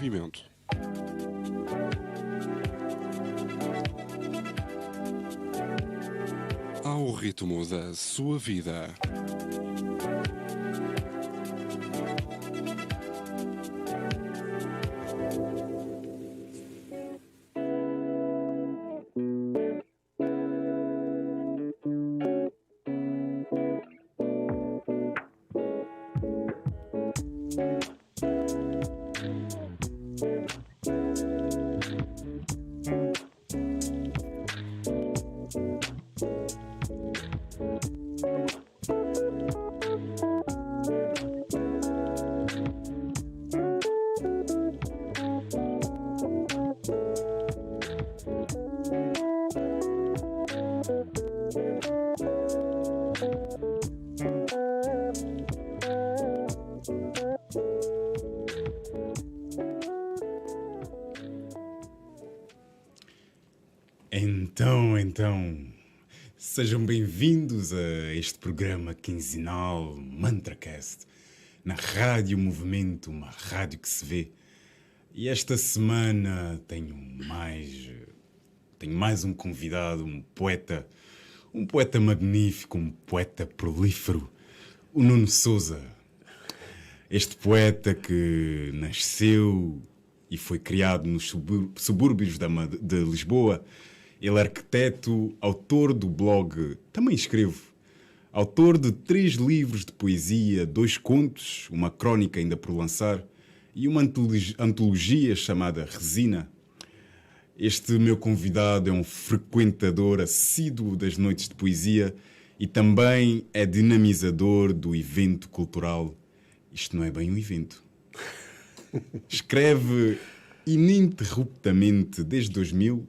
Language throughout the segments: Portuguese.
movimento. Ao ritmo da sua vida. Então, sejam bem-vindos a este programa quinzenal MantraCast, na Rádio Movimento, uma rádio que se vê. E esta semana tenho mais um convidado, um poeta magnífico, um poeta prolífero, o Nuno Souza. Este poeta que nasceu e foi criado nos subúrbios de Lisboa. Ele é arquiteto, autor do blog Também Escrevo, autor de 3 livros de poesia, 2 contos, uma crónica ainda por lançar e uma antologia chamada Resina. Este meu convidado é um frequentador assíduo das noites de poesia e também é dinamizador do evento cultural. Isto não é bem um evento. Escreve ininterruptamente desde 2000,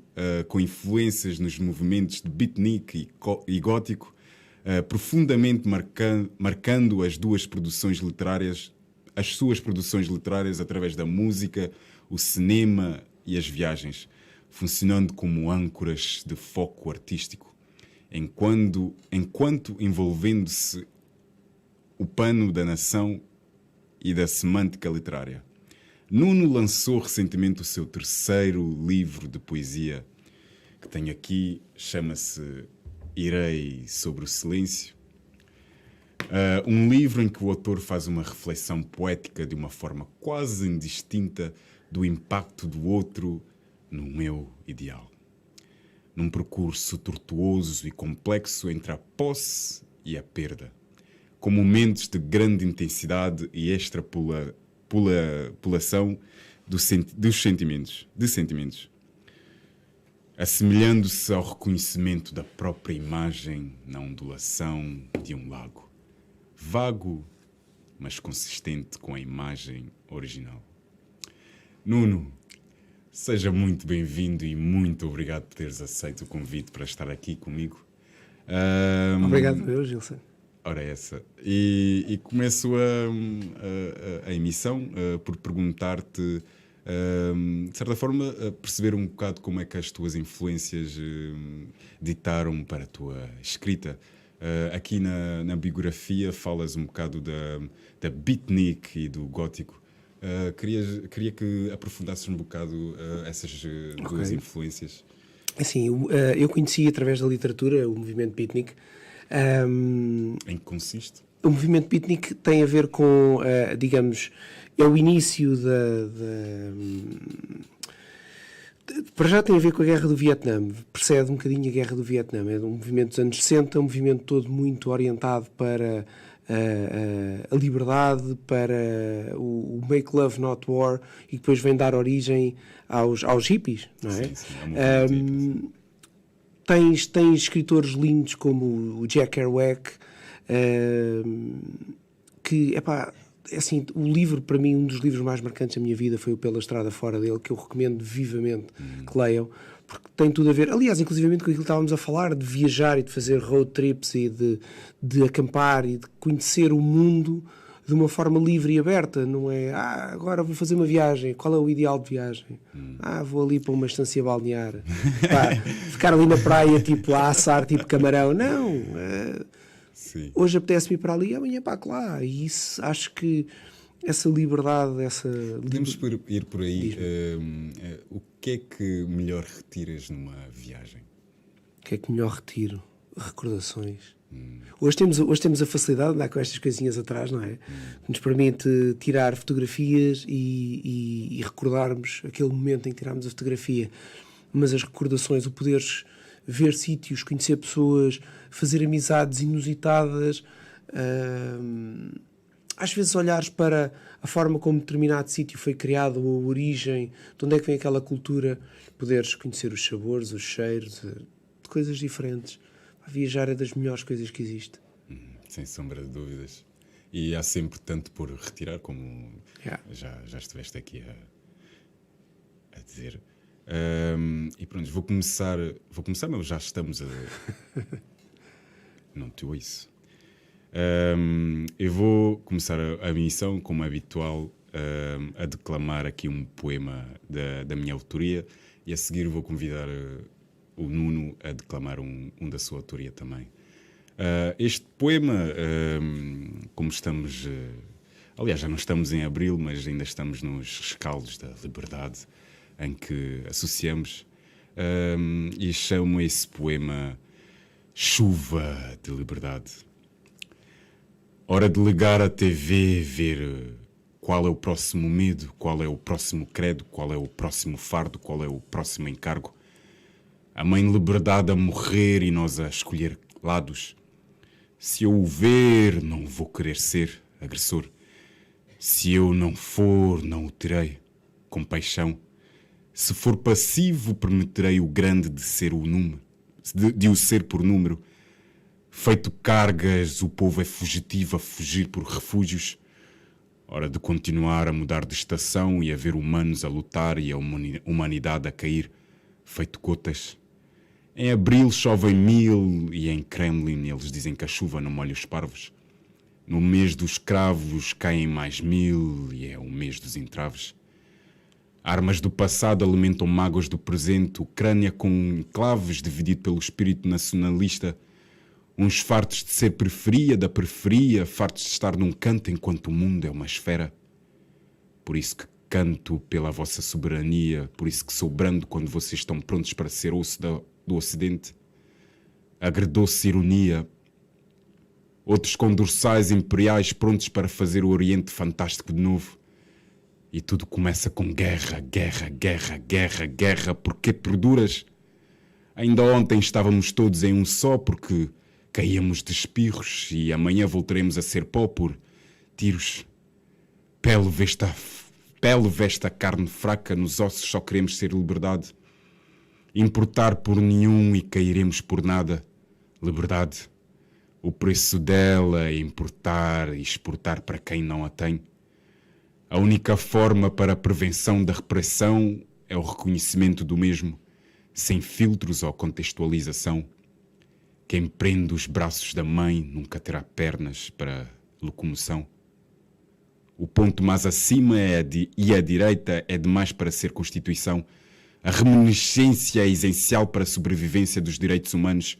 com influências nos movimentos de beatnik e gótico, profundamente marcando as suas produções literárias através da música, o cinema e as viagens, funcionando como âncoras de foco artístico, enquanto envolvendo-se o pano da nação e da semântica literária. Nuno lançou recentemente o seu 3º livro de poesia, que tenho aqui, chama-se Irei sobre o Silêncio. Um livro em que o autor faz uma reflexão poética de uma forma quase indistinta do impacto do outro no meu ideal. Num percurso tortuoso e complexo entre a posse e a perda, com momentos de grande intensidade e extrapolação dos sentimentos, assemelhando-se ao reconhecimento da própria imagem na ondulação de um lago, vago, mas consistente com a imagem original. Nuno, seja muito bem-vindo e muito obrigado por teres aceito o convite para estar aqui comigo. Obrigado eu, Gilson. Ora essa. E começo a emissão por perguntar-te, de certa forma, perceber um bocado como é que as tuas influências ditaram para a tua escrita. Aqui na biografia falas um bocado da beatnik e do gótico. Queria que aprofundasses um bocado essas duas influências. Assim, eu conheci através da literatura o movimento beatnik. Em que consiste? O movimento beatnik tem a ver com, digamos, é o início para já tem a ver com a Guerra do Vietnã, precede um bocadinho a Guerra do Vietnã, é um movimento dos anos 60, um movimento todo muito orientado para a liberdade, para o Make Love Not War, e depois vem dar origem aos hippies, não é? Sim, Tens escritores lindos como o Jack Kerouac, que, assim, o livro, para mim, um dos livros mais marcantes da minha vida foi o Pela Estrada Fora dele, que eu recomendo vivamente que leiam, porque tem tudo a ver, aliás, inclusivamente com aquilo que estávamos a falar, de viajar e de fazer road trips e de acampar e de conhecer o mundo de uma forma livre e aberta, não é, agora vou fazer uma viagem, qual é o ideal de viagem? Vou ali para uma estância balnear, ficar ali na praia, tipo, a assar, tipo camarão, não, hoje apetece-me ir para ali, amanhã para lá, e isso acho que essa liberdade, Podemos ir por aí. O que é que melhor retiras numa viagem? O que é que melhor retiro? Recordações. Hoje temos a facilidade de andar com estas coisinhas atrás, não é? Que nos permite tirar fotografias e recordarmos aquele momento em que tirámos a fotografia. Mas as recordações, o poderes ver sítios, conhecer pessoas, fazer amizades inusitadas, às vezes olhares para a forma como determinado sítio foi criado, a origem, de onde é que vem aquela cultura, poderes conhecer os sabores, os cheiros, de coisas diferentes. Viajar é das melhores coisas que existe. Sem sombra de dúvidas. E há sempre tanto por retirar, como já estiveste aqui a dizer. E pronto, vou começar, mas já estamos a... Não te ouço. Eu vou começar a missão, como é habitual, a declamar aqui um poema da minha autoria, e a seguir vou convidar o Nuno a declamar um da sua autoria também. Este poema, como estamos... aliás, já não estamos em abril, mas ainda estamos nos rescaldos da liberdade em que associamos, e chamo esse poema Chuva de Liberdade. Hora de ligar a TV, ver qual é o próximo medo, qual é o próximo credo, qual é o próximo fardo, qual é o próximo encargo. A mãe liberdade a morrer e nós a escolher lados. Se eu o ver, não vou querer ser agressor. Se eu não for, não o terei. Compaixão. Se for passivo, permitirei o grande de ser o número, de o ser por número. Feito cargas, o povo é fugitivo a fugir por refúgios. Hora de continuar a mudar de estação e a ver humanos a lutar e a humanidade a cair, feito gotas. Em abril chovem 1000 e em Kremlin eles dizem que a chuva não molha os parvos. No mês dos cravos caem mais 1000 e é o mês dos entraves. Armas do passado alimentam mágoas do presente, Ucrânia com enclaves dividido pelo espírito nacionalista. Uns fartos de ser periferia da periferia, fartos de estar num canto enquanto o mundo é uma esfera. Por isso que canto pela vossa soberania, por isso que sou brando quando vocês estão prontos para ser osso do Ocidente. Agredoce ironia. Outros com dorsais imperiais prontos para fazer o Oriente fantástico de novo. E tudo começa com guerra, guerra, guerra, guerra, guerra. Porque perduras? Ainda ontem estávamos todos em um só porque caíamos de espirros e amanhã voltaremos a ser pó por tiros. Pele vesta carne fraca, nos ossos só queremos ser liberdade. Importar por nenhum e cairemos por nada. Liberdade. O preço dela é importar e exportar para quem não a tem. A única forma para a prevenção da repressão é o reconhecimento do mesmo, sem filtros ou contextualização. Quem prende os braços da mãe nunca terá pernas para locomoção. O ponto mais acima e a direita é demais para ser Constituição. A reminiscência é essencial para a sobrevivência dos direitos humanos.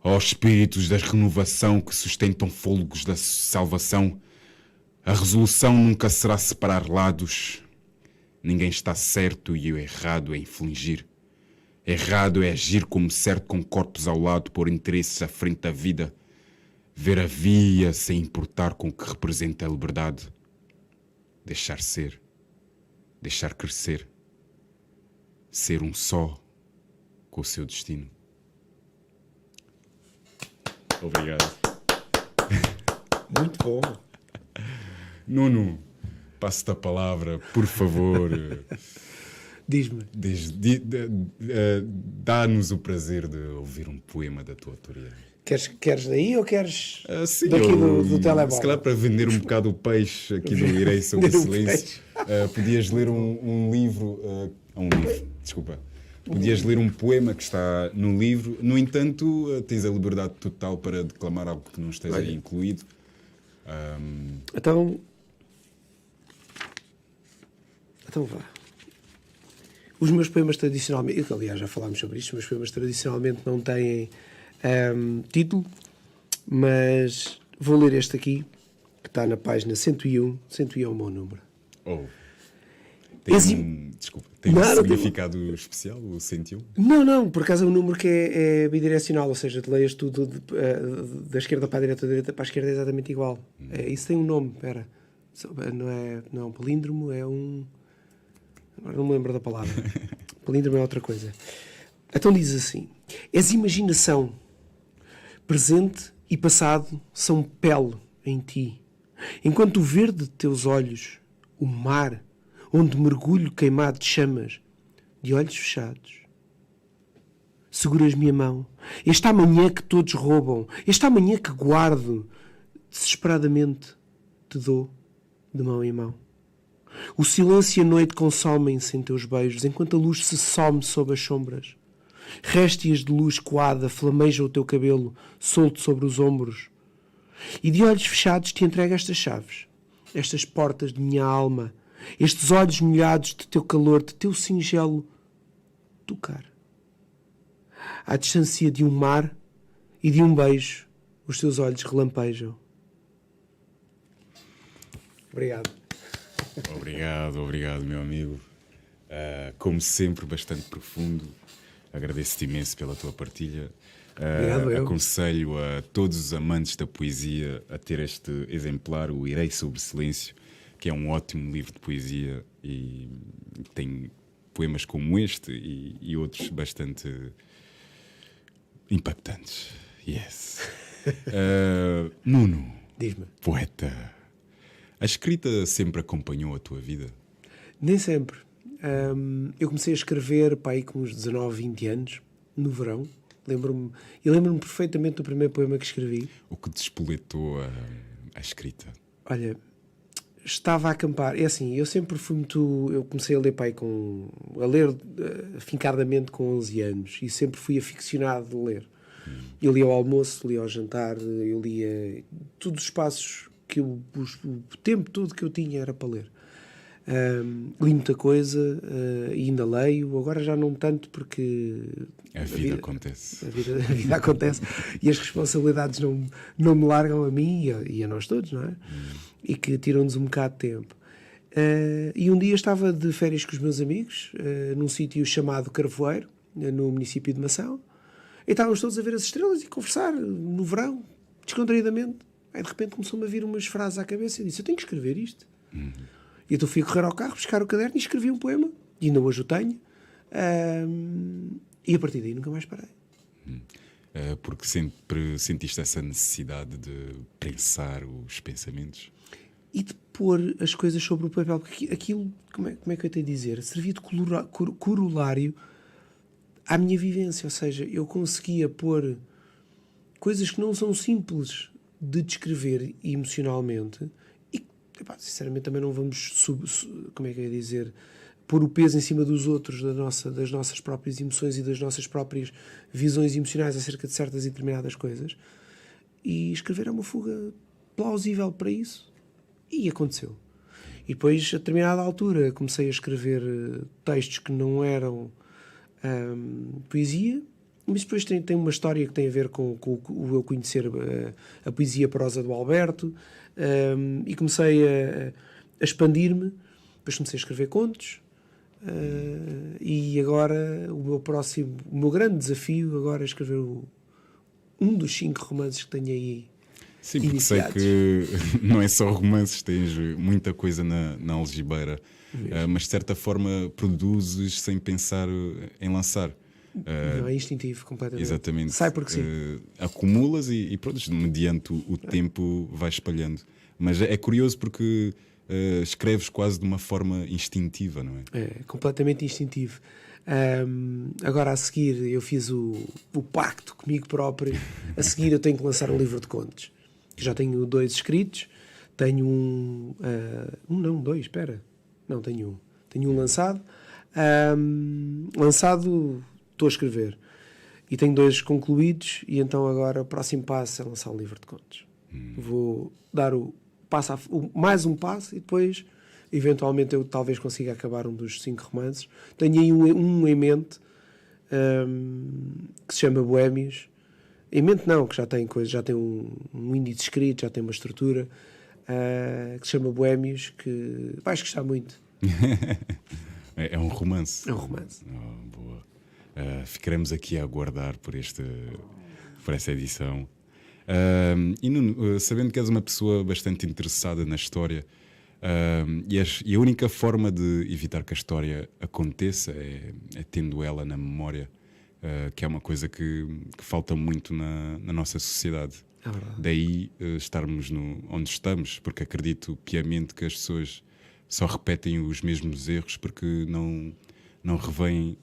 Ó espíritos da renovação que sustentam fôlegos da salvação, a resolução nunca será separar lados. Ninguém está certo e o errado é infligir. Errado é agir como certo com corpos ao lado, pôr interesses à frente da vida. Ver a via sem importar com o que representa a liberdade. Deixar ser. Deixar crescer. Ser um só com o seu destino. Obrigado. Muito bom. Nuno, passo-te a palavra, por favor. Diz-me. Dá-nos o prazer de ouvir um poema da tua autoria. Queres daí ou queres Sim, daqui do telemóvel? Se calhar para vender um bocado o peixe aqui do Irei sobre o Silêncio, podias ler um livro, desculpa. Podias ler um poema que está no livro. No entanto, tens a liberdade total para declamar algo que não esteja aí incluído. Então vá. Os meus poemas tradicionalmente, aliás já falámos sobre isto, os meus poemas tradicionalmente não têm título, mas vou ler este aqui, que está na página 101. 101 é o meu número. Oh. Tem desculpa, tem um significado especial, o 101? Não, por acaso é um número que é bidirecional, ou seja, tu leias tudo da esquerda para a direita, da direita para a esquerda é exatamente igual. Isso tem um nome, espera. Não é um palíndromo, é um... Agora não me lembro da palavra. Palíndromo é outra coisa. Então diz assim: és imaginação, presente e passado são pele em ti, enquanto o verde de teus olhos, o mar, onde mergulho queimado de chamas, de olhos fechados. Seguras-me a mão, esta amanhã que todos roubam, esta amanhã que guardo, desesperadamente te dou de mão em mão. O silêncio e a noite consomem-se em teus beijos, enquanto a luz se some sob as sombras. Réstias de luz coada flamejam o teu cabelo, solto sobre os ombros. E de olhos fechados te entrego estas chaves, estas portas de minha alma, estes olhos molhados de teu calor, de teu singelo tocar. À distância de um mar e de um beijo, os teus olhos relampejam. Obrigado. Obrigado, meu amigo. Como sempre, bastante profundo. Agradeço-te imenso pela tua partilha. Aconselho a todos os amantes da poesia a ter este exemplar, o Irei sobre Silêncio, que é um ótimo livro de poesia e tem poemas como este e outros bastante impactantes. Yes. Nuno, diz-me. Poeta, a escrita sempre acompanhou a tua vida? Nem sempre. Eu comecei a escrever para aí com uns 19, 20 anos, no verão. Lembro-me perfeitamente do primeiro poema que escrevi. O que despoletou a escrita? Olha, estava a acampar. É assim, eu sempre fui muito... Eu comecei a ler pai a ler afincadamente com 11 anos e sempre fui aficionado de ler. Eu lia ao almoço, lia ao jantar, eu lia todos os espaços que o tempo todo que eu tinha era para ler. Li muita coisa e ainda leio, agora já não tanto porque a vida acontece. A vida acontece e as responsabilidades não me largam a mim e a nós todos, não é? E que tiram-nos um bocado de tempo. E um dia estava de férias com os meus amigos num sítio chamado Carvoeiro, no município de Mação, e estávamos todos a ver as estrelas e conversar no verão, descontraídamente. Aí de repente começou-me a vir umas frases à cabeça e eu disse: eu tenho que escrever isto. E então fui correr ao carro, buscar o caderno e escrevi um poema, e ainda hoje o tenho, e a partir daí nunca mais parei. Porque sempre sentiste essa necessidade de pensar os pensamentos? E de pôr as coisas sobre o papel, porque aquilo, como é que eu tenho a dizer, servia de corolário à minha vivência, ou seja, eu conseguia pôr coisas que não são simples de descrever emocionalmente. Sinceramente também não vamos pôr o peso em cima dos outros, das nossas próprias emoções e das nossas próprias visões emocionais acerca de certas e determinadas coisas, e escrever é uma fuga plausível para isso, e aconteceu. E depois, a determinada altura, comecei a escrever textos que não eram poesia, mas depois tem uma história que tem a ver com o eu conhecer a poesia prosa do Alberto, e comecei a expandir-me. Depois comecei a escrever contos, e agora o meu grande desafio agora é escrever um dos 5 romances que tenho aí. Sim, porque iniciados. Sei que não é só romances, tens muita coisa na algibeira, mas de certa forma produzes sem pensar em lançar. Não, é instintivo completamente. Exatamente. Sai porque sim. Acumulas e pronto, mediante o tempo vai espalhando. Mas é curioso porque escreves quase de uma forma instintiva, não é? É, completamente instintivo. Agora a seguir eu fiz o pacto comigo próprio. A seguir eu tenho que lançar um livro de contos. Já tenho 2 escritos. Tenho tenho um lançado. Estou a escrever e tenho 2 concluídos, e então agora o próximo passo é lançar um livro de contos. Vou dar mais um passo e depois eventualmente eu talvez consiga acabar um dos 5 romances. Tenho aí um em mente, que se chama Boémios. Em mente não, que já tem coisa, já tem um índice escrito, já tem uma estrutura, que se chama Boémios, que vais gostar muito. É um romance. É um romance. Oh, boa. Ficaremos aqui a aguardar por essa edição. E Nuno, sabendo que és uma pessoa bastante interessada na história, e a única forma de evitar que a história aconteça é tendo ela na memória, que é uma coisa que falta muito na nossa sociedade. É verdade. Daí estarmos onde estamos, porque acredito piamente que as pessoas só repetem os mesmos erros porque não revêem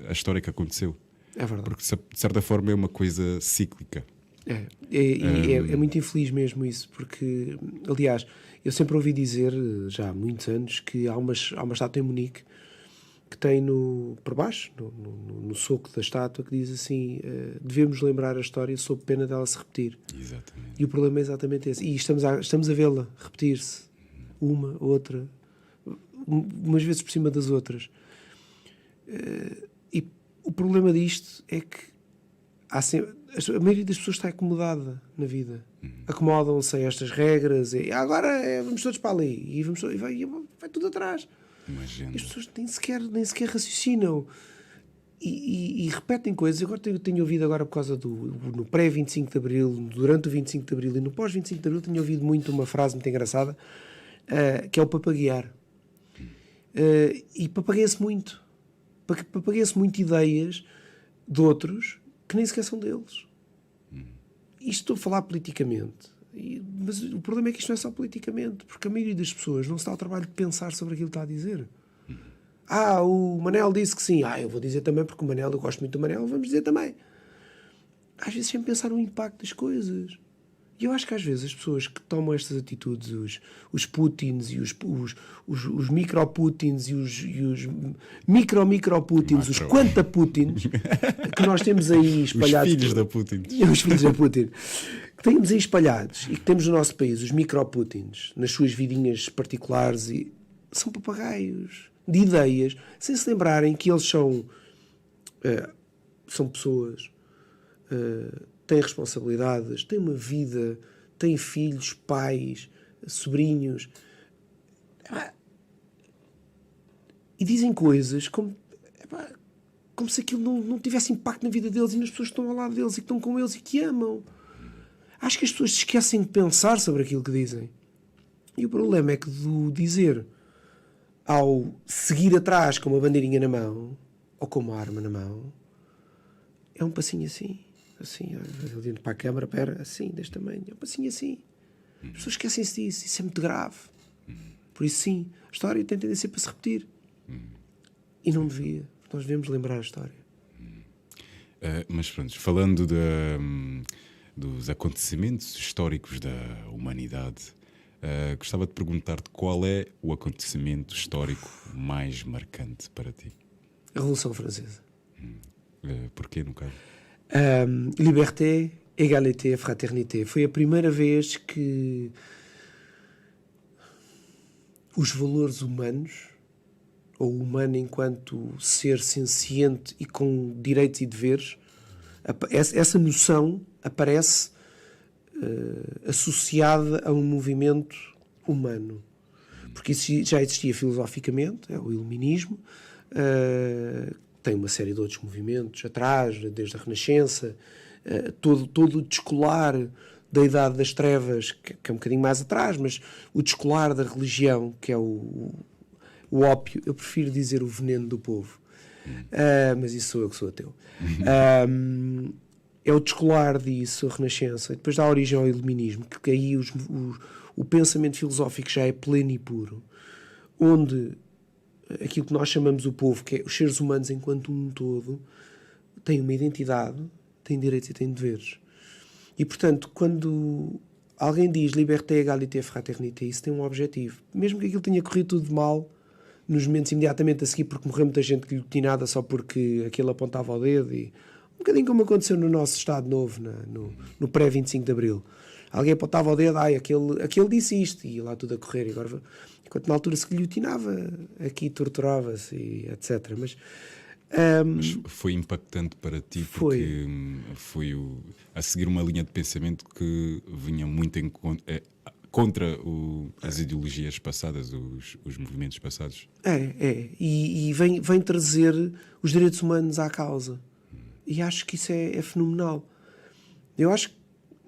a história que aconteceu. É verdade. Porque de certa forma é uma coisa cíclica. É muito infeliz mesmo isso, porque, aliás, eu sempre ouvi dizer, já há muitos anos, que há uma estátua em Munique que tem por baixo, no soco da estátua, que diz assim: devemos lembrar a história sob pena dela se repetir. Exatamente. E o problema é exatamente esse. E estamos a vê-la repetir-se, uma, outra, umas vezes por cima das outras. E o problema disto é que a maioria das pessoas está acomodada na vida. Acomodam-se a estas regras e agora vamos todos para ali e vai tudo atrás. Imagina. As pessoas nem sequer raciocinam e repetem coisas. Agora tenho ouvido agora por causa no pré-25 de Abril, durante o 25 de Abril e no pós-25 de Abril, tenho ouvido muito uma frase muito engraçada, que é o papaguear. E papagueia-se muito. Papagueia-se muito ideias de outros que nem sequer são deles. Isto estou a falar politicamente. Mas o problema é que isto não é só politicamente, porque a maioria das pessoas não se dá ao trabalho de pensar sobre aquilo que está a dizer. O Manel disse que sim. Eu vou dizer também porque o Manel, eu gosto muito do Manel, vamos dizer também. Às vezes sem pensar no impacto das coisas. E eu acho que às vezes as pessoas que tomam estas atitudes, os Putins e os micro-Putins e os micro-Putins, os quanta-Putins que nós temos aí espalhados. Os filhos da Putin. Os filhos da Putin. Que temos aí espalhados e que temos no nosso país, os micro-Putins, nas suas vidinhas particulares, e são papagaios de ideias, sem se lembrarem que eles são pessoas, têm responsabilidades, têm uma vida, têm filhos, pais, sobrinhos, e dizem coisas como se aquilo não tivesse impacto na vida deles e nas pessoas que estão ao lado deles e que estão com eles e que amam. Acho que as pessoas se esquecem de pensar sobre aquilo que dizem. E o problema é que do dizer ao seguir atrás com uma bandeirinha na mão ou com uma arma na mão, é um passinho assim, olhando para a câmara, assim, deste tamanho, é um passinho assim. As pessoas esquecem-se disso, isso é muito grave. Por isso sim, a história tem tendência para se repetir. E não devia. Nós devemos lembrar a história. Mas pronto, falando dos acontecimentos históricos da humanidade, gostava de perguntar-te qual é o acontecimento histórico mais marcante para ti? A Revolução Francesa. Porquê, no caso? Liberté, égalité, fraternité. Foi a primeira vez que os valores humanos, ou o humano enquanto ser senciente e com direitos e deveres, essa noção aparece associada a um movimento humano. Porque isso já existia filosoficamente, é o iluminismo, tem uma série de outros movimentos atrás, desde a Renascença, todo o descolar da Idade das Trevas, que é um bocadinho mais atrás, mas o descolar da religião, que é o ópio, eu prefiro dizer o veneno do povo, mas isso sou eu que sou ateu. É o descolar disso, a Renascença, e depois dá origem ao iluminismo, que aí o pensamento filosófico já é pleno e puro, onde aquilo que nós chamamos o povo, que é os seres humanos enquanto um todo, têm uma identidade, têm direitos e têm deveres. E, portanto, quando alguém diz liberté, égalité, fraternité, isso tem um objetivo. Mesmo que aquilo tenha corrido tudo mal, nos momentos imediatamente a seguir, porque morreu muita gente guilhotinada só porque aquilo apontava ao dedo, e um bocadinho como aconteceu no nosso Estado Novo, no pré-25 de Abril. Alguém apontava ao dedo, aquele disse isto, e ia lá tudo a correr. E agora, enquanto na altura se guilhotinava, aqui torturava-se, e etc. Mas foi impactante para ti, porque foi a seguir uma linha de pensamento que vinha muito contra as ideologias passadas, os movimentos passados. E vem trazer os direitos humanos à causa. E acho que isso é fenomenal. Eu acho que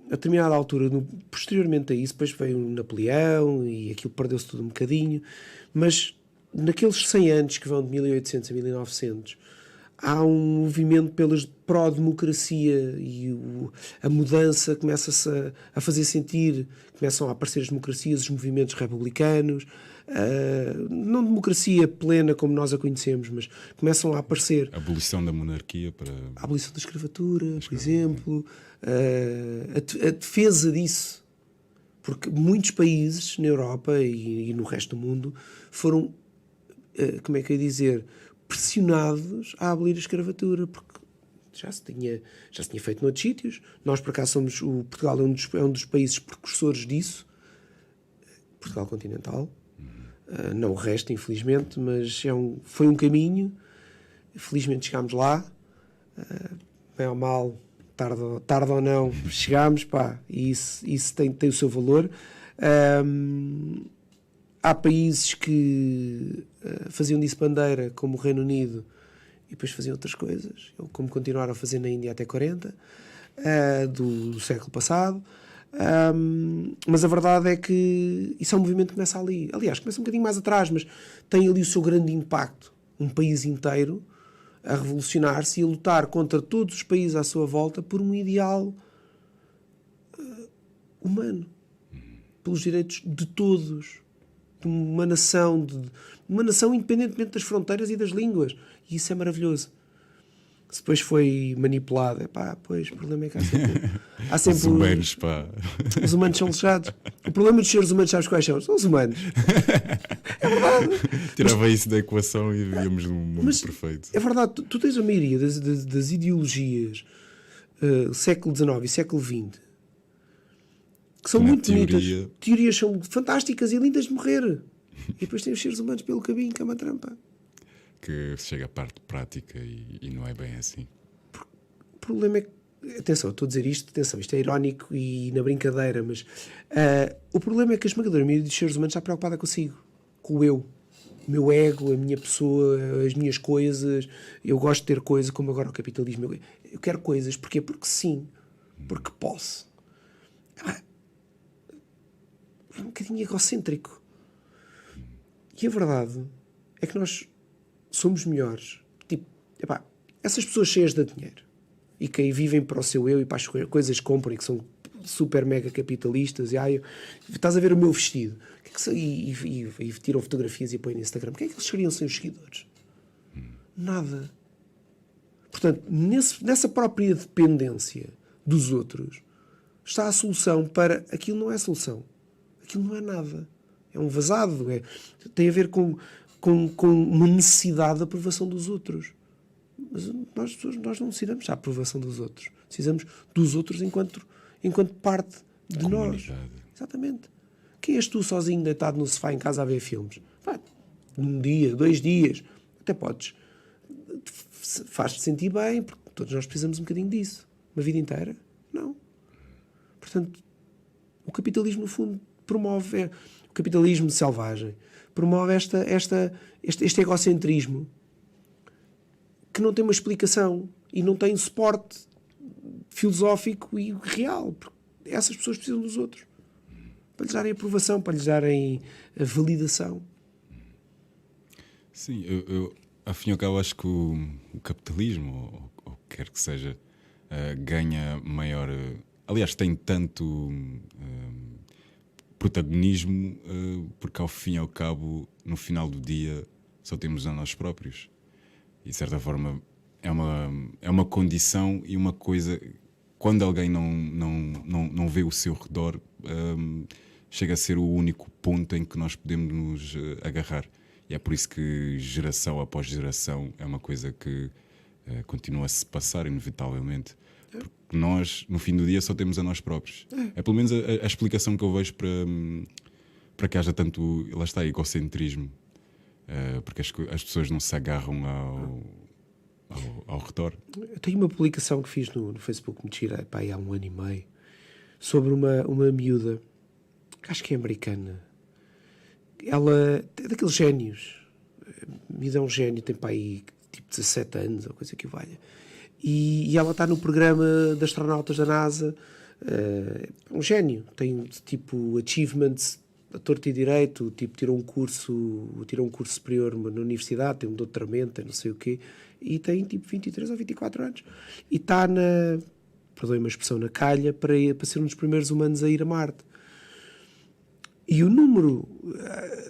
a determinada altura, posteriormente a isso, depois veio o Napoleão e aquilo perdeu-se tudo um bocadinho, mas naqueles 100 anos que vão de 1800 a 1900, há um movimento pelas pró-democracia e a mudança começa-se a fazer sentir, começam a aparecer as democracias, os movimentos republicanos, não democracia plena como nós a conhecemos, mas começam a aparecer. A abolição da monarquia para... A abolição da escravatura, por exemplo, a defesa disso. Porque muitos países na Europa e no resto do mundo foram, como é que eu ia dizer, pressionados a abolir a escravatura, porque já se tinha feito noutros sítios. Nós, por acaso, Portugal é um dos países precursores disso, Portugal continental, não o resto, infelizmente, mas foi um caminho. Felizmente chegámos lá, bem ou mal, tarde ou não, chegámos, e isso tem o seu valor. Há países que faziam disso bandeira, como o Reino Unido, e depois faziam outras coisas, como continuaram a fazer na Índia até 40, do século passado. Mas a verdade é que isso é um movimento que começa ali. Aliás, começa um bocadinho mais atrás, mas tem ali o seu grande impacto. Um país inteiro a revolucionar-se e a lutar contra todos os países à sua volta por um ideal humano, pelos direitos de todos, de uma nação, independentemente das fronteiras e das línguas. E isso é maravilhoso. Se depois foi manipulado, pois, o problema é que há sempre os humanos, os humanos são lixados. O problema dos seres humanos, sabes quais são? São os humanos. É verdade. Tirava isso da equação e vivíamos num mundo perfeito. É verdade, tu tens a maioria das ideologias século XIX e século XX que são muito bonitas. Teorias são fantásticas e lindas de morrer. E depois tem os seres humanos pelo caminho, que é uma trampa. Que chega à parte prática e não é bem assim. O problema é que, atenção, estou a dizer isto é irónico e na brincadeira, mas o problema é que a esmagadora maioria dos seres humanos está preocupada consigo, com o eu, o meu ego, a minha pessoa, as minhas coisas. Eu gosto de ter coisas, como agora o capitalismo. Eu quero coisas, porquê? Porque sim, porque posso. É um bocadinho egocêntrico. E a verdade é que nós somos melhores. Tipo, essas pessoas cheias de dinheiro e que aí vivem para o seu eu e para as coisas que compram e que são super mega capitalistas estás a ver o meu vestido e tiram fotografias e põem no Instagram. O que é que eles seriam sem os seguidores? Nada. Portanto, nessa própria dependência dos outros está a solução para... Aquilo não é solução. Aquilo não é nada. É um vazado. Tem a ver com uma necessidade de aprovação dos outros. Mas nós não precisamos da aprovação dos outros. Precisamos dos outros enquanto parte de nós. Exatamente. Quem és tu sozinho deitado no sofá em casa a ver filmes? Um dia, 2 dias, até podes. Faz-te sentir bem, porque todos nós precisamos um bocadinho disso. Uma vida inteira? Não. Portanto, o capitalismo, no fundo, promove... O capitalismo selvagem promove este egocentrismo que não tem uma explicação e não tem suporte filosófico e real, porque essas pessoas precisam dos outros para lhes darem aprovação, para lhes darem a validação. Sim, eu afim ao cabo acho que o capitalismo, ou quer que seja, ganha maior... aliás, tem tanto... protagonismo, porque ao fim e ao cabo, no final do dia, só temos a nós próprios. E de certa forma é uma condição e uma coisa. Quando alguém não vê o seu redor, chega a ser o único ponto em que nós podemos nos agarrar. E é por isso que geração após geração é uma coisa que continua a se passar inevitavelmente. Porque nós, no fim do dia, só temos a nós próprios. É pelo menos a explicação que eu vejo para que haja tanto, lá está, egocentrismo. Porque as pessoas não se agarram ao redor. Eu tenho uma publicação que fiz no Facebook, me tirei há 1 ano e meio, sobre uma miúda acho que é americana. Ela é daqueles génios. Me dá um gênio, tem para aí tipo 17 anos ou coisa que o valha. E ela está no programa de astronautas da NASA. Um gênio. Tem tipo achievements a torto e direito. Tipo, tirou um curso superior na universidade, tem um doutoramento, tem não sei o quê. E tem tipo 23 ou 24 anos. E está perdoem-me a expressão, na calha para ser um dos primeiros humanos a ir a Marte. E o número...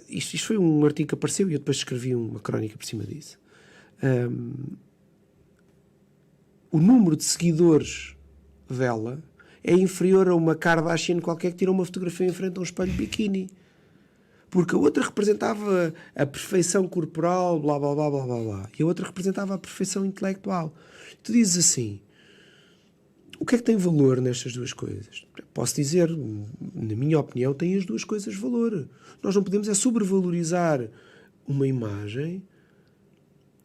Isto foi um artigo que apareceu e eu depois escrevi uma crónica por cima disso. O número de seguidores dela é inferior a uma Kardashian qualquer que tirou uma fotografia em frente a um espelho de biquíni. Porque a outra representava a perfeição corporal, blá, blá, blá, blá, blá, blá. E a outra representava a perfeição intelectual. Tu dizes assim... O que é que tem valor nestas duas coisas? Posso dizer, na minha opinião, têm as duas coisas valor. Nós não podemos sobrevalorizar uma imagem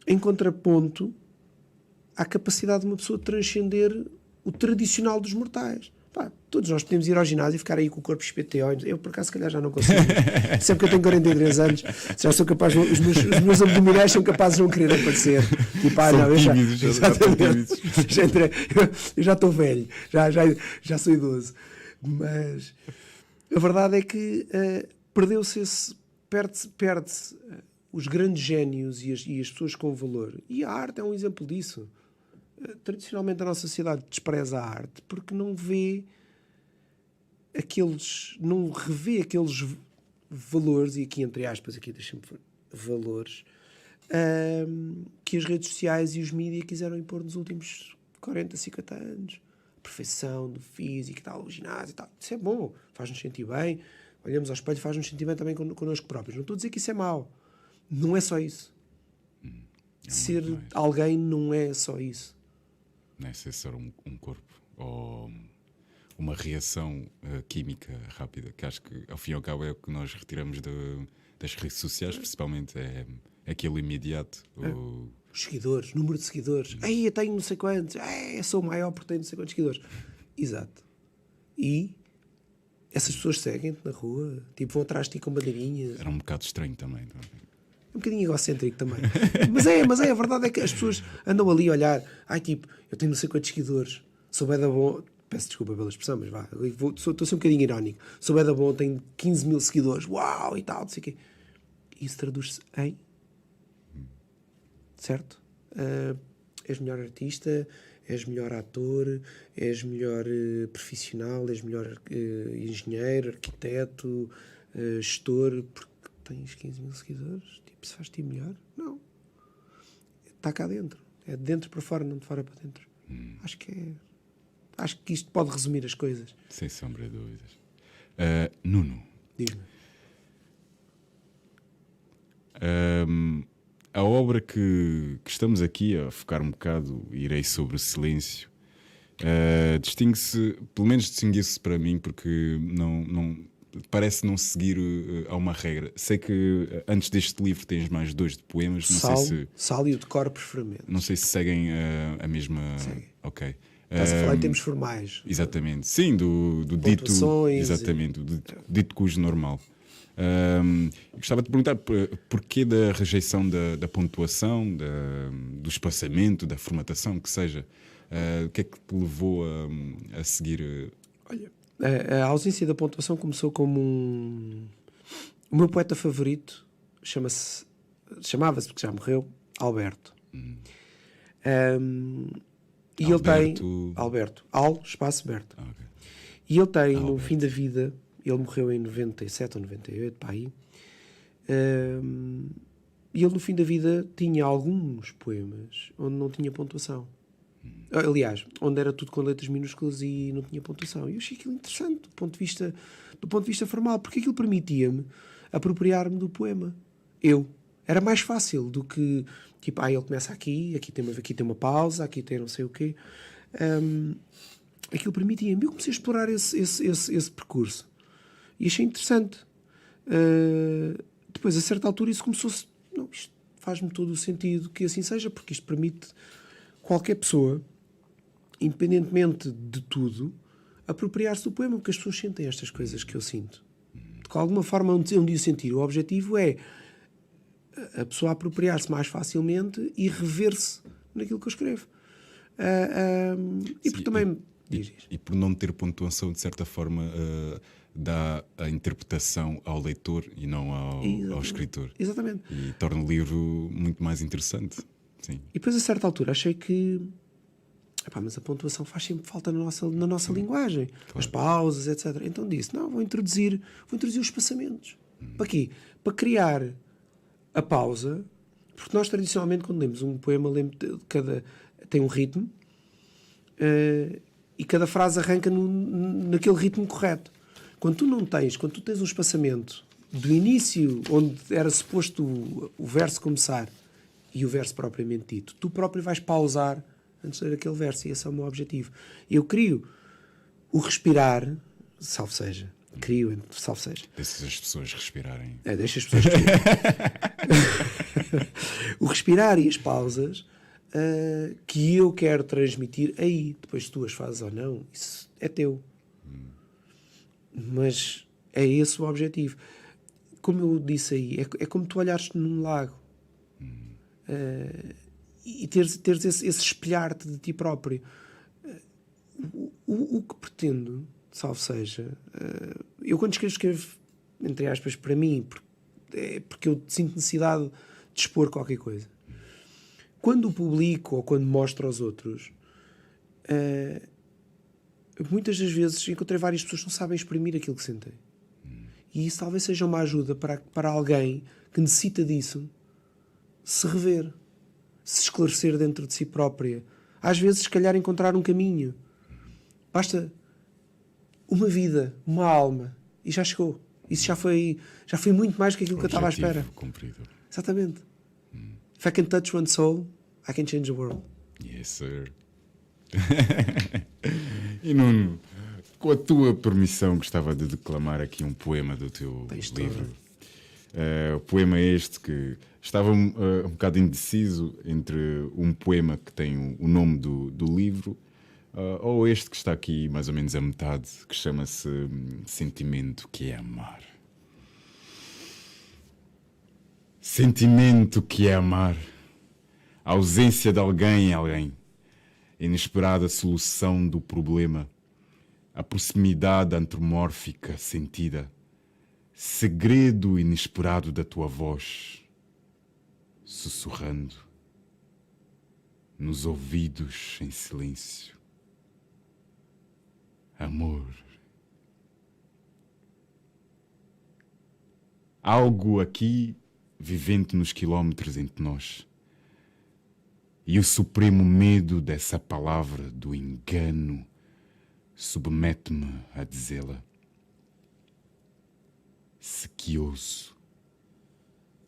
em contraponto à capacidade de uma pessoa de transcender o tradicional dos mortais. Pá, todos nós podemos ir ao ginásio e ficar aí com o corpo XPTO. Eu, por acaso, se calhar já não consigo. Sempre que eu tenho 43 anos, já sou capaz, os meus abdominais são capazes de não querer aparecer. Tipo, não, eu já estou velho, já sou idoso. Mas a verdade é que perde-se os grandes génios e as pessoas com valor. E a arte é um exemplo disso. Tradicionalmente a nossa sociedade despreza a arte porque não revê aqueles valores, e aqui entre aspas, aqui deixa-me valores, que as redes sociais e os mídias quiseram impor nos últimos 40, 50 anos. A perfeição do físico e tal, o ginásio e tal. Isso é bom, faz-nos sentir bem. Olhamos ao espelho, faz-nos sentir bem também connosco próprios. Não estou a dizer que isso é mau. Não é só isso. Ser alguém não é só isso. Não é ser um corpo ou uma reação química rápida, que acho que ao fim e ao cabo é o que nós retiramos das redes sociais, principalmente é aquilo imediato. Os seguidores, número de seguidores. Ei, eu tenho não sei quantos. Eu sou o maior porque tenho não sei quantos seguidores. Exato. E essas pessoas seguem-te na rua, tipo, vão atrás de ti com bandeirinhas. Era um bocado estranho também. Um bocadinho egocêntrico também. mas a verdade é que as pessoas andam ali a olhar. Tipo, eu tenho não sei quantos seguidores. Sou bué da bom. Peço desculpa pela expressão, mas vá. Estou a ser um bocadinho irónico. Sou bué da bom, tenho 15 mil seguidores. Uau! E tal, não sei o quê. Isso traduz-se em... Certo? És melhor artista, és melhor ator, és melhor profissional, és melhor engenheiro, arquiteto, gestor, porque tens 15 mil seguidores. Se faz-te melhor? Não. Está cá dentro. É de dentro para fora, não de fora para dentro. Acho que isto pode resumir as coisas. Sem sombra de dúvidas. Nuno. Diz-me. A obra que estamos aqui a focar um bocado, irei sobre o silêncio, distingue-se, pelo menos distingue-se para mim, porque não parece não seguir a uma regra. Sei que antes deste livro tens mais 2 de poemas. Não sei se Sal e o decoro preferimento. Não sei se seguem a mesma. Segue. Ok. Estás a falar em termos formais. Exatamente. Sim, do dito. Exatamente, do dito cujo normal. Gostava de perguntar porquê da rejeição da pontuação, do espaçamento, da formatação, que seja. O que é que te levou a seguir? Olha, a ausência da pontuação começou como o meu poeta favorito chamava-se, porque já morreu, Alberto. E ele tem Alberto, espaço Berto. Okay. E ele tem no fim da vida, ele morreu em 97 ou 98, pá, aí. E ele no fim da vida tinha alguns poemas onde não tinha pontuação. Aliás, onde era tudo com letras minúsculas e não tinha pontuação. E eu achei aquilo interessante do ponto de vista formal, porque aquilo permitia-me apropriar-me do poema. Era mais fácil do que, tipo, ele começa aqui tem uma pausa, aqui tem não sei o quê. Aquilo permitia-me. Eu comecei a explorar esse percurso. E achei interessante. Depois, a certa altura, isso começou-se... Não, isto faz-me todo o sentido que assim seja, porque isto permite qualquer pessoa, independentemente de tudo, apropriar-se do poema, porque as pessoas sentem estas coisas que eu sinto. de alguma forma onde o sentir. O objetivo é a pessoa apropriar-se mais facilmente e rever-se naquilo que eu escrevo. E porque também... E por não ter pontuação, de certa forma, dá a interpretação ao leitor e não ao escritor. Exatamente. E torna o livro muito mais interessante. Sim. E depois, a certa altura, achei que... mas a pontuação faz sempre falta na nossa linguagem. Claro. As pausas, etc. Então disse, não, vou introduzir os espaçamentos. Para quê? Para criar a pausa, porque nós tradicionalmente, quando lemos um poema, tem um ritmo, e cada frase arranca naquele ritmo correto. Quando tu tens um espaçamento do início, onde era suposto o verso começar, e o verso propriamente dito, tu próprio vais pausar antes de ler aquele verso, e esse é o meu objetivo. Eu crio o respirar, salve seja. Deixa as pessoas respirarem. Deixa as pessoas respirarem. O respirar e as pausas que eu quero transmitir aí. Depois, se tu as fazes ou não, isso é teu. Mas é esse o objetivo. Como eu disse aí, é como tu olhares num lago. E teres esse espelhar-te de ti próprio. O que pretendo, salve seja, eu quando escrevo, entre aspas, para mim, porque eu sinto necessidade de expor qualquer coisa. Quando o publico ou quando mostro aos outros, muitas das vezes encontrei várias pessoas que não sabem exprimir aquilo que sentem. E isso talvez seja uma ajuda para alguém que necessita disso se rever, se esclarecer dentro de si própria. Às vezes, se calhar, encontrar um caminho. Basta uma vida, uma alma, e já chegou. Isso já foi muito mais do que aquilo que eu estava à espera. Cumprido. Exatamente. If I can touch one soul, I can change the world. Yes, sir. E Nuno, com a tua permissão, gostava de declamar aqui um poema do teu livro. O poema é este que estava um bocado indeciso entre um poema que tem o nome do livro ou este que está aqui mais ou menos a metade, que chama-se Sentimento que é Amar. Sentimento que é amar, a ausência de alguém em alguém, inesperada solução do problema, a proximidade antropomórfica sentida, segredo inesperado da tua voz, sussurrando nos ouvidos em silêncio. Amor. Algo aqui vivente nos quilómetros entre nós. E o supremo medo dessa palavra, do engano, submete-me a dizê-la. Sequioso.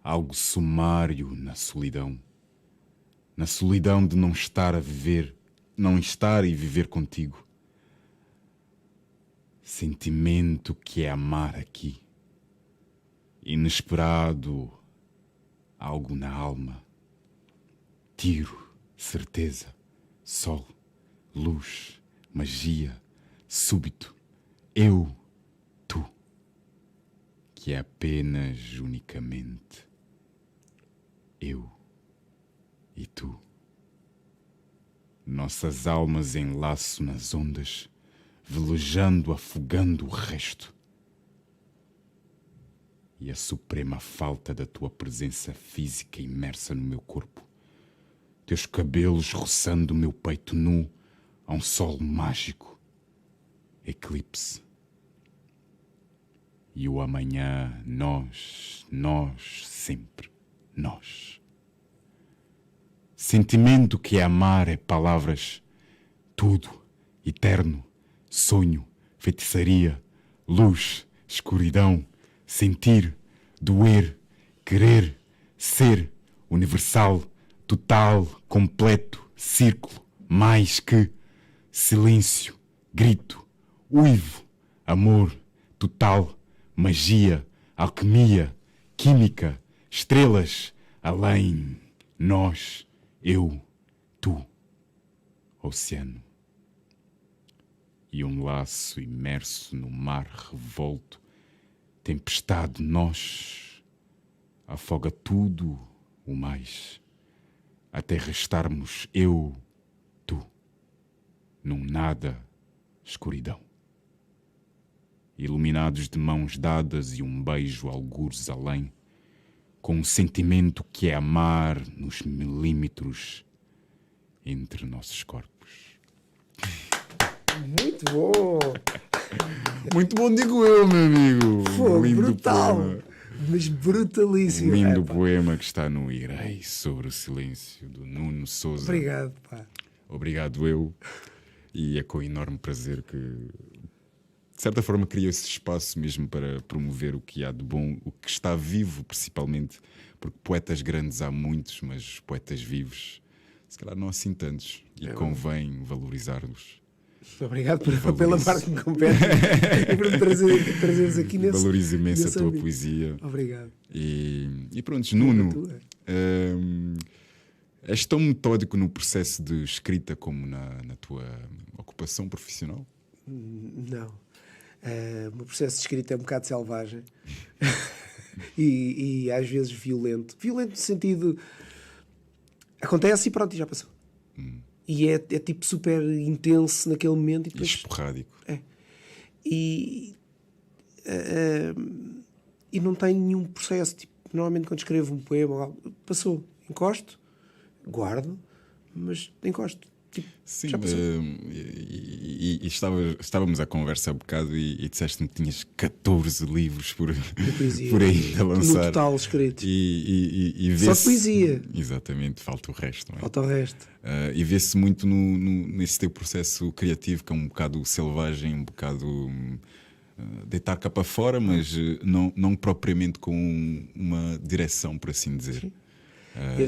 Algo sumário na solidão de não estar a viver, não estar e viver contigo. Sentimento que é amar aqui, inesperado, algo na alma, tiro, certeza, sol, luz, magia, súbito, eu, tu, que é apenas unicamente eu e tu. Nossas almas em laço nas ondas, velejando, afogando o resto. E a suprema falta da tua presença física imersa no meu corpo. Teus cabelos roçando o meu peito nu a um sol mágico. Eclipse. E o amanhã, nós, sempre, nós. Sentimento que é amar é palavras, tudo, eterno, sonho, feitiçaria, luz, escuridão, sentir, doer, querer, ser, universal, total, completo, círculo, mais que, silêncio, grito, uivo, amor, total, magia, alquimia, química, estrelas, além, nós, eu, tu, oceano. E um laço imerso no mar revolto Tempestade, nós, afoga tudo o mais, até restarmos eu, tu, num nada, escuridão. Iluminados de mãos dadas e um beijo algures além, com um sentimento que é amar nos milímetros entre nossos corpos. Muito bom! Muito bom, digo eu, meu amigo. Fogo, Lindo brutal! poema. Mas brutalíssimo. Lindo Epá. poema que está no Irei sobre o Silêncio, do Nuno Souza. Obrigado, pá. Obrigado eu. E é com enorme prazer que, de certa forma, crio esse espaço mesmo para promover o que há de bom, o que está vivo, principalmente, porque poetas grandes há muitos, mas poetas vivos, se calhar não assim tantos, e convém valorizar-los. Obrigado pela parte que me compete e por me trazeres aqui nesse. Valorizo imenso a nesse tua âmbito. poesia. Obrigado. E pronto, Nuno, és tão metódico no processo de escrita como na tua ocupação profissional? Não. O meu processo de escrita é um bocado selvagem e às vezes violento. Violento no sentido. Acontece e pronto, e já passou. E é tipo super intenso naquele momento. E E depois, esporádico. e não tem nenhum processo. Tipo, normalmente quando escrevo um poema, ou algo, passou, encosto, guardo, mas encosto. Tipo, Sim, já passou. estávamos à conversa há bocado e disseste-me que tinhas 14 livros por Poesia. ainda lançar. No total escritos. E Só vê-se- de poesia. Exatamente, falta o resto. Não é? Falta o resto. E vê-se muito nesse teu processo criativo, que é um bocado selvagem, um bocado deitar cá para fora, mas não propriamente com uma direção, por assim dizer.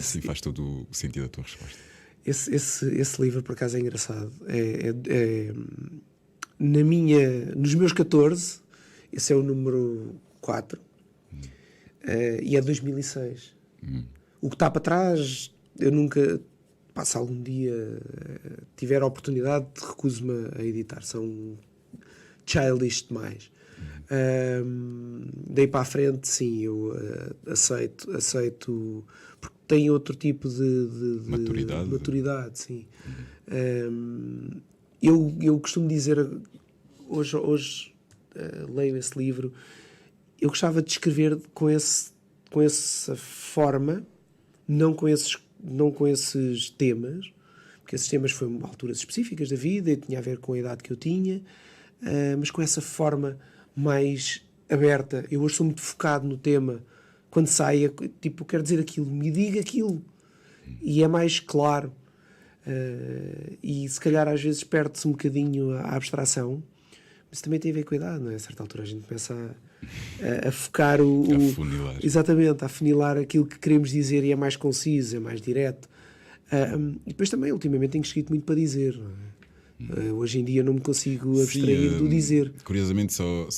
Sim, faz todo o sentido a tua resposta. Esse livro, por acaso, é engraçado. Nos meus 14, esse é o número 4, e é 2006. O que está para trás, eu nunca, se algum dia tiver a oportunidade, recuso-me a editar. São childish demais. Daí para a frente, sim, eu aceito, porque tem outro tipo de maturidade, sim. Eu costumo dizer, hoje leio esse livro, eu gostava de escrever com essa forma, não com esses temas, porque esses temas foram alturas específicas da vida e tinha a ver com a idade que eu tinha, mas com essa forma mais aberta. Eu hoje sou muito focado no tema. Quando saia, tipo, eu quero dizer aquilo, me diga aquilo. E é mais claro. E se calhar às vezes perde-se um bocadinho a abstração. Mas também tem a ver com a idade, não é? A certa altura a gente começa a focar Afunilar. Exatamente, a afunilar aquilo que queremos dizer e é mais conciso, é mais direto. E depois também, ultimamente, tenho escrito muito para dizer, não é? Hoje em dia não me consigo abstrair do dizer. Curiosamente, só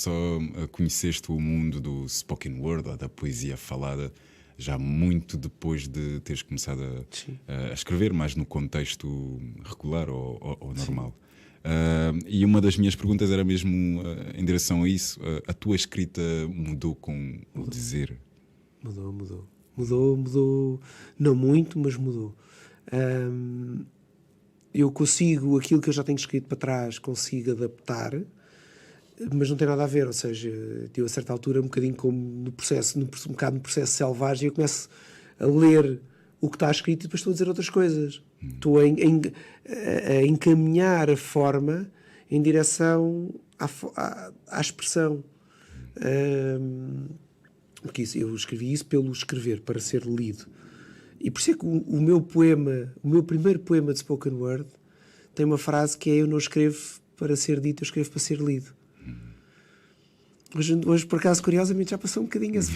conheceste o mundo do spoken word, ou da poesia falada, já muito depois de teres começado a escrever, mais no contexto regular ou normal. E uma das minhas perguntas era mesmo em direção a isso. A tua escrita mudou com o dizer? Mudou. Não muito, mas mudou. Eu consigo, aquilo que eu já tenho escrito para trás, consigo adaptar, mas não tem nada a ver. Ou seja, eu a certa altura, um bocadinho como um bocado no processo selvagem, eu começo a ler o que está escrito e depois estou a dizer outras coisas. Estou a encaminhar a forma em direção à expressão. Porque eu escrevi isso pelo escrever, para ser lido. E por isso é que o meu primeiro poema de spoken word tem uma frase que é: eu não escrevo para ser dito, eu escrevo para ser lido. Hoje, por acaso, curiosamente, já passou um bocadinho esse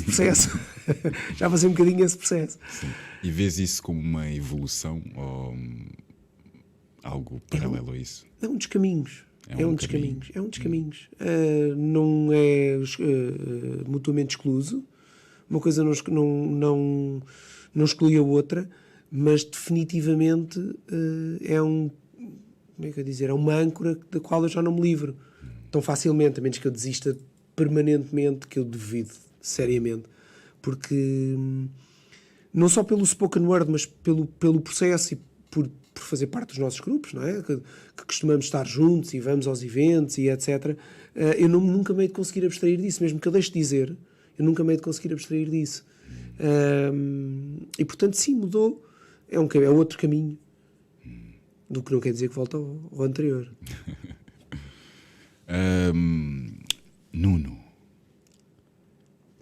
processo. Já passei um bocadinho esse processo. Sim. E vês isso como uma evolução ou algo paralelo a isso? É um dos caminhos. É um dos caminhos. Não é mutuamente excluso. Uma coisa não exclui a outra, mas definitivamente é como é que eu dizer? É uma âncora da qual eu já não me livro tão facilmente, a menos que eu desista permanentemente, que eu duvido seriamente, porque não só pelo spoken word, mas pelo processo e por fazer parte dos nossos grupos, não é? Que costumamos estar juntos e vamos aos eventos e etc. Eu nunca me hei de conseguir abstrair disso, mesmo que eu deixe de dizer, eu nunca me hei de conseguir abstrair disso. E portanto, sim, mudou. É outro caminho. Do que não quer dizer que volta ao anterior. Nuno,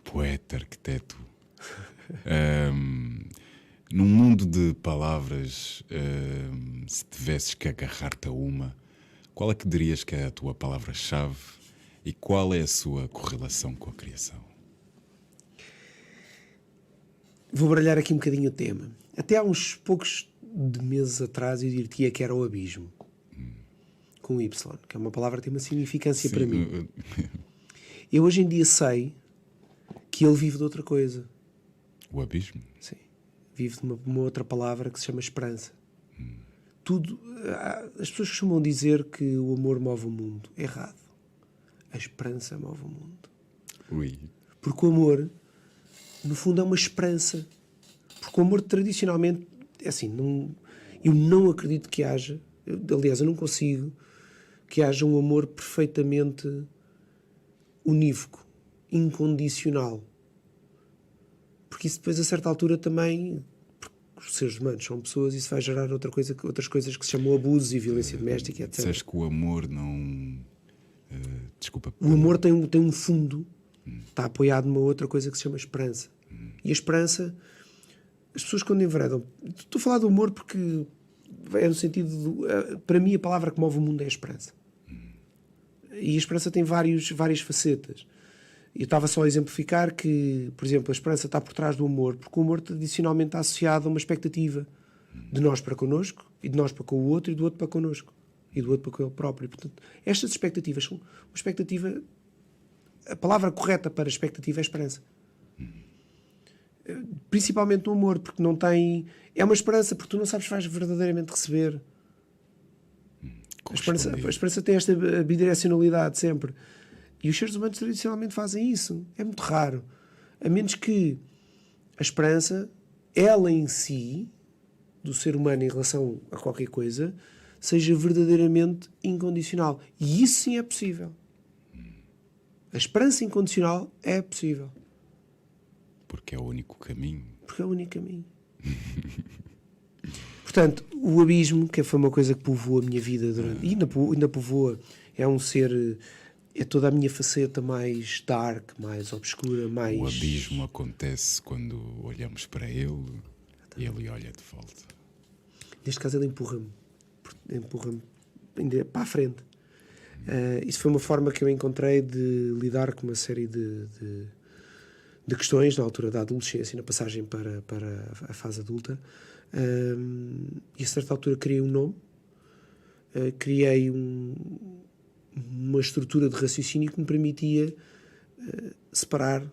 poeta, arquiteto, num mundo de palavras, se tivesses que agarrar-te a uma, qual é que dirias que é a tua palavra-chave e qual é a sua correlação com a criação? Vou baralhar aqui um bocadinho o tema. Até há uns poucos de meses atrás eu diria que era o abismo. Com Y, que é uma palavra que tem uma significância para mim. Eu hoje em dia sei que ele vive de outra coisa. O abismo? Sim. Vive de uma outra palavra que se chama esperança. Tudo, as pessoas costumam dizer que o amor move o mundo. Errado. A esperança move o mundo. Ui. Porque o amor, no fundo, é uma esperança. Porque o amor, tradicionalmente, é assim, eu não acredito que haja, aliás, eu não consigo que haja um amor perfeitamente unívoco, incondicional. Porque isso depois, a certa altura, também, porque os seres humanos são pessoas, isso vai gerar outras coisas que se chamam abusos e violência doméstica, etc. Disseste que o amor não... desculpa. O amor tem um fundo, está apoiado numa outra coisa que se chama esperança. E a esperança, as pessoas quando enveredam... Estou a falar do amor porque é no sentido... para mim, a palavra que move o mundo é a esperança. E a esperança tem várias facetas. Eu estava só a exemplificar que, por exemplo, a esperança está por trás do amor, porque o amor tradicionalmente está associado a uma expectativa de nós para connosco, e de nós para com o outro, e do outro para connosco, e do outro para com ele próprio. Portanto, estas expectativas são uma expectativa... A palavra correta para expectativa é esperança. Principalmente no amor, porque não tem... É uma esperança, porque tu não sabes se vais verdadeiramente receber. A esperança tem esta bidirecionalidade sempre. E os seres humanos tradicionalmente fazem isso. É muito raro. A menos que a esperança, ela em si, do ser humano em relação a qualquer coisa, seja verdadeiramente incondicional. E isso sim é possível. A esperança incondicional é possível. Porque é o único caminho. Porque é o único caminho. Portanto, o abismo, que foi uma coisa que povoou a minha vida durante... E ainda povoa. É um ser... É toda a minha faceta mais dark, mais obscura, mais... O abismo acontece quando olhamos para ele e ele olha de volta. Neste caso ele empurra-me para a frente. Isso foi uma forma que eu encontrei de lidar com uma série de questões na altura da adolescência, na passagem para a fase adulta. E a certa altura criei um nome, criei uma estrutura de raciocínio que me permitia separar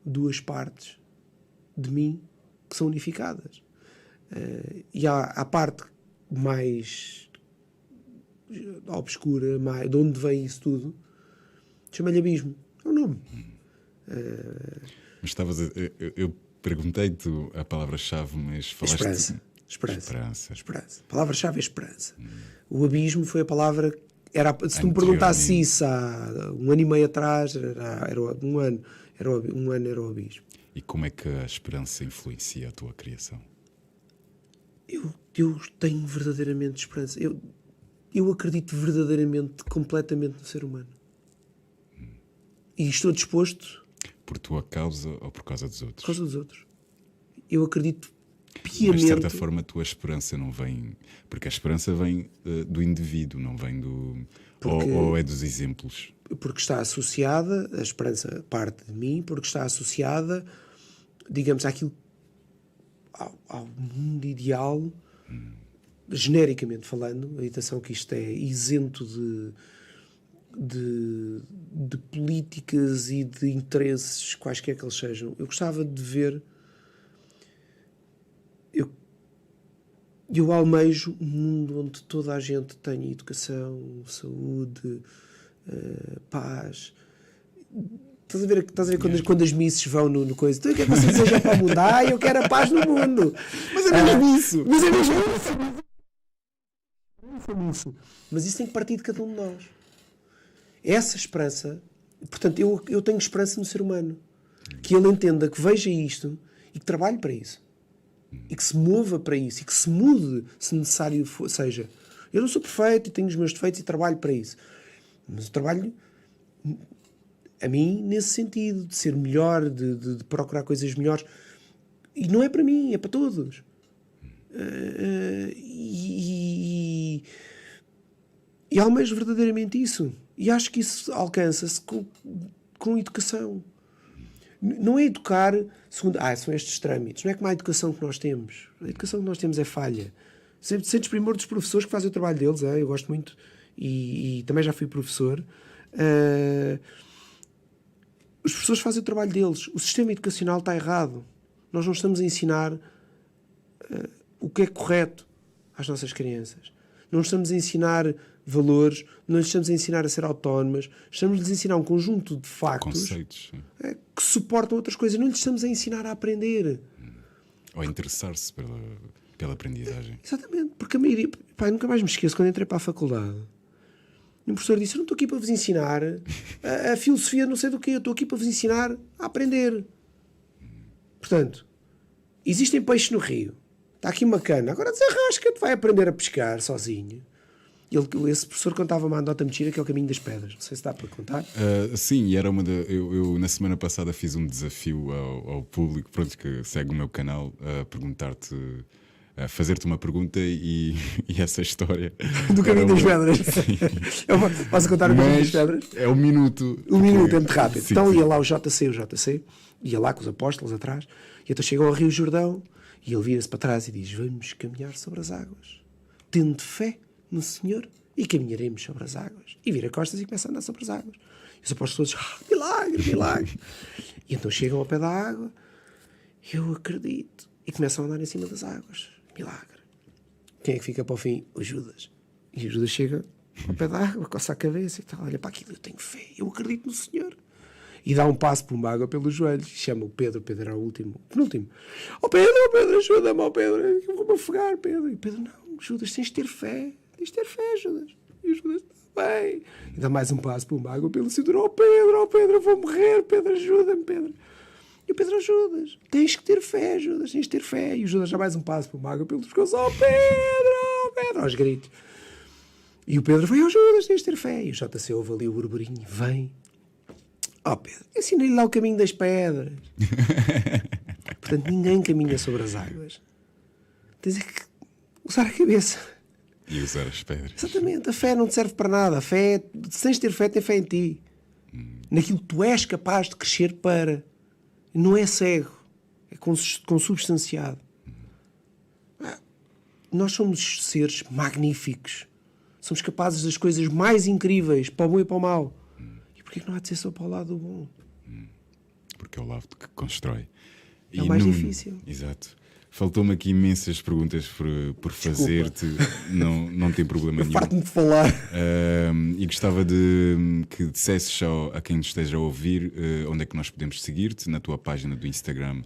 duas partes de mim que são unificadas. E há a parte mais obscura, de onde vem isso tudo, chama-lhe abismo. É um nome. Mas estavas eu perguntei-te a palavra-chave, mas falaste... Esperança. A palavra-chave é esperança. O abismo foi a palavra... se tu me perguntasse isso há um ano e meio atrás, era um ano era o abismo. E como é que a esperança influencia a tua criação? Eu tenho verdadeiramente esperança. Eu acredito verdadeiramente, completamente no ser humano. E estou disposto... Por tua causa ou por causa dos outros? Por causa dos outros. Eu acredito piamente... Mas de certa forma a tua esperança não vem... Porque a esperança vem do indivíduo, não vem do... Ou é dos exemplos? Porque está associada, a esperança parte de mim, porque está associada, digamos, àquilo, ao mundo ideal, genericamente falando, a atenção que isto é isento de políticas e de interesses, quaisquer que eles sejam. Eu gostava de ver... Eu almejo um mundo onde toda a gente tenha educação, saúde, paz. Estás a ver quando as misses vão no coisa? Tu quer que você deseja para o mundo? Eu quero a paz no mundo. Mas é mesmo isso! Mas é mesmo isso. Mas isso tem que partir de cada um de nós. Essa esperança, portanto, eu tenho esperança no ser humano. Que ele entenda, que veja isto e que trabalhe para isso. E que se mova para isso. E que se mude, se necessário seja. Eu não sou perfeito e tenho os meus defeitos e trabalho para isso. Mas eu trabalho, a mim, nesse sentido, de ser melhor, de procurar coisas melhores. E não é para mim, é para todos. E almejo verdadeiramente isso. E acho que isso alcança-se com educação. Não é educar segundo... são estes trâmites. Não é como a educação que nós temos. A educação que nós temos é falha. Sentes primor dos professores que fazem o trabalho deles. Eu gosto muito. E também já fui professor. Os professores fazem o trabalho deles. O sistema educacional está errado. Nós não estamos a ensinar o que é correto às nossas crianças. Não estamos a ensinar valores, não lhes estamos a ensinar a ser autónomas, estamos-lhes a ensinar um conjunto de factos, conceitos, que suportam outras coisas. Não lhes estamos a ensinar a aprender. Ou a interessar-se pela aprendizagem. Exatamente, porque a maioria... nunca mais me esqueço, quando entrei para a faculdade, um professor disse: eu não estou aqui para vos ensinar a filosofia não sei do quê, eu estou aqui para vos ensinar a aprender. Portanto, existem peixes no rio, está aqui uma cana, agora desarrasca-te, vai aprender a pescar sozinho. Esse professor contava uma anedota mentira, que é o caminho das pedras. Não sei se dá para contar. Sim, e era eu na semana passada fiz um desafio ao público, pronto, que segue o meu canal, a perguntar-te, a fazer-te uma pergunta e essa história do caminho das pedras. Posso contar o caminho das pedras? É um minuto. Um minuto, é muito rápido. Sim, então sim. ia lá o JC, ia lá com os apóstolos atrás, e então chegam ao Rio Jordão, e ele vira-se para trás e diz: vamos caminhar sobre as águas, tendo fé no Senhor, e caminharemos sobre as águas. E vira costas e começa a andar sobre as águas. E os apóstolos todos: milagre, milagre. E então chegam ao pé da água, eu acredito, e começam a andar em cima das águas. Milagre. Quem é que fica para o fim? O Judas. E o Judas chega ao pé da água, coça a cabeça e tal, olha para aquilo: eu tenho fé, eu acredito no Senhor. E dá um passo por uma água pelos joelhos, chama o Pedro era o penúltimo. Pedro, ajuda-me, Pedro, eu vou-me afogar, Pedro. E Pedro: não, Judas, tens de ter fé, Judas. E o Judas: está bem. E dá mais um passo por uma água pelo cinturão: Pedro, eu vou morrer, Pedro, ajuda-me, Pedro. E o Pedro: Judas, tens que ter fé, Judas, tens de ter fé. E o Judas dá mais um passo por uma água pelo pescoço: Pedro, aos gritos. E o Pedro: vai, Judas, tens de ter fé. E o JC ouve ali o burburinho: vem. Pedro, ensinei-lhe lá o caminho das pedras. Portanto, ninguém caminha sobre as águas. Tens que usar a cabeça. E usar as pedras. Exatamente. A fé não te serve para nada. A fé, se tens de ter fé, tem fé em ti. Naquilo que tu és capaz de crescer para. Não é cego. É consubstanciado. Nós somos seres magníficos. Somos capazes das coisas mais incríveis, para o bom e para o mau. Porquê que não há de ser só para o lado do bom? Porque é o lado que constrói. É o mais difícil. Exato. Faltou-me aqui imensas perguntas por fazer-te. Não tem problema nenhum. Farto-me de falar. E gostava de que dissesses a quem nos esteja a ouvir onde é que nós podemos seguir-te, na tua página do Instagram,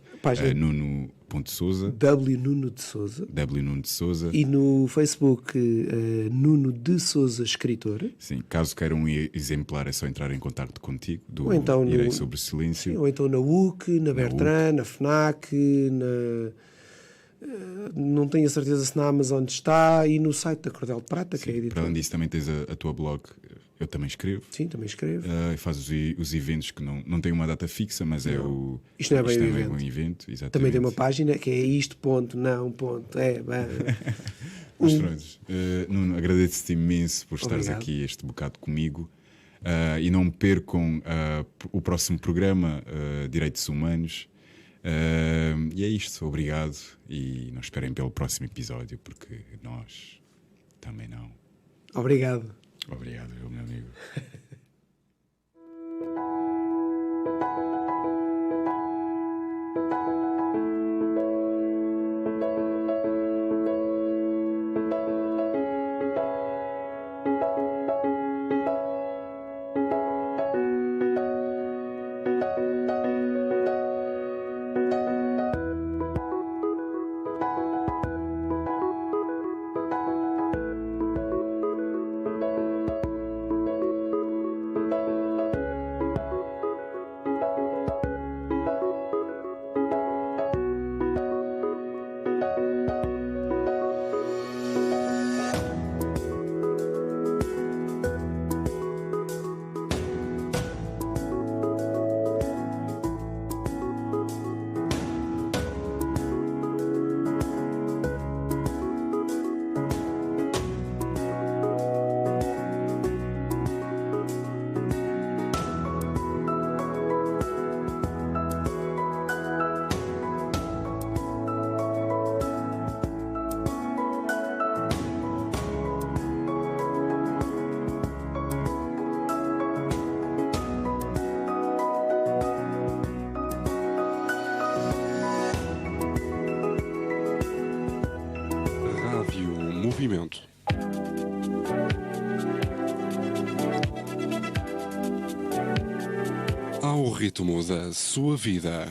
Nuno.Souza. Nuno de Souza. Nuno de Souza. E no Facebook, Nuno de Souza Escritor. Sim, caso queiram um exemplar, é só entrar em contacto contigo. Ou então Irei sobre o Silêncio. Sim, ou então na UC, na Bertrand, na FNAC, não tenho a certeza se na Amazon está, e no site da Cordel de Prata, que é a editora. Para além disso, também tens a tua blog. Eu também escrevo. Sim, também escrevo. Faz os eventos que não tem uma data fixa, mas é o. Isto não é bem um evento. Exatamente. Também tem uma página que é isto, ponto, não, ponto. Mas pronto, Nuno, agradeço-te imenso por estares Obrigado. aqui este bocado comigo. E não percam o próximo programa, Direitos Humanos. E é isto, obrigado. E não esperem pelo próximo episódio, porque nós também não. Obrigado. Obrigado, meu amigo. movimento. Ao ritmo da sua vida.